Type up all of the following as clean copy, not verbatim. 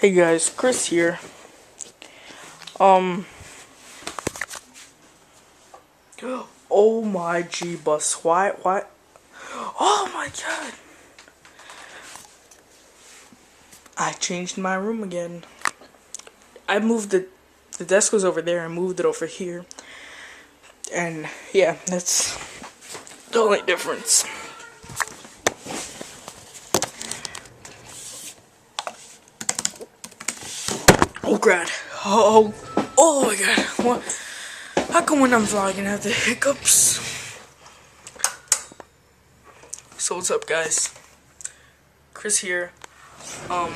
Hey guys, Chris here. Um, oh my G bus, why? Oh my god! I changed my room again. I moved the desk was over there. I moved it over here, and yeah, that's the only difference. Oh god! Oh my god! What? How come when I'm vlogging I have the hiccups? So what's up, guys? Chris here. I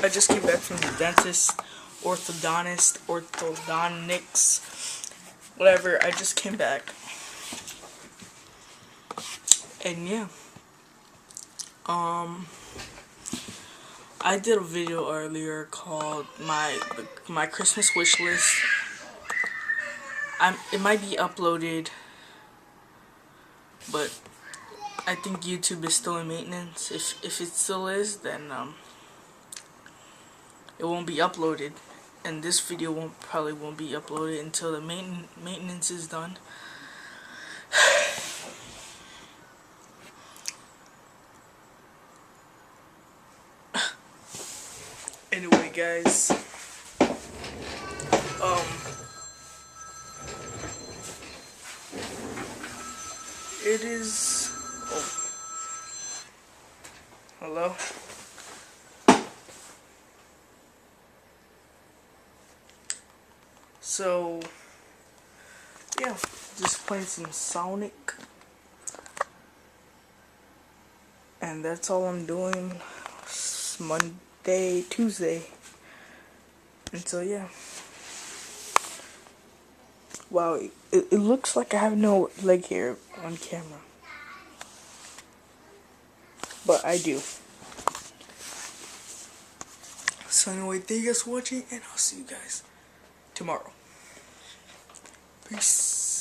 just came back from the dentist, orthodontics, whatever. I just came back, and yeah, I did a video earlier called my Christmas wish list. It might be uploaded, but I think YouTube is still in maintenance. If it still is, then it won't be uploaded, and this video probably won't be uploaded until the maintenance is done. Anyway, guys, it is. Oh, hello. So, yeah, just playing some Sonic, and that's all I'm doing. It's Monday, Tuesday, and so yeah. Wow, it looks like I have no leg hair on camera, but I do. So anyway, thank you guys for watching, and I'll see you guys tomorrow. Peace.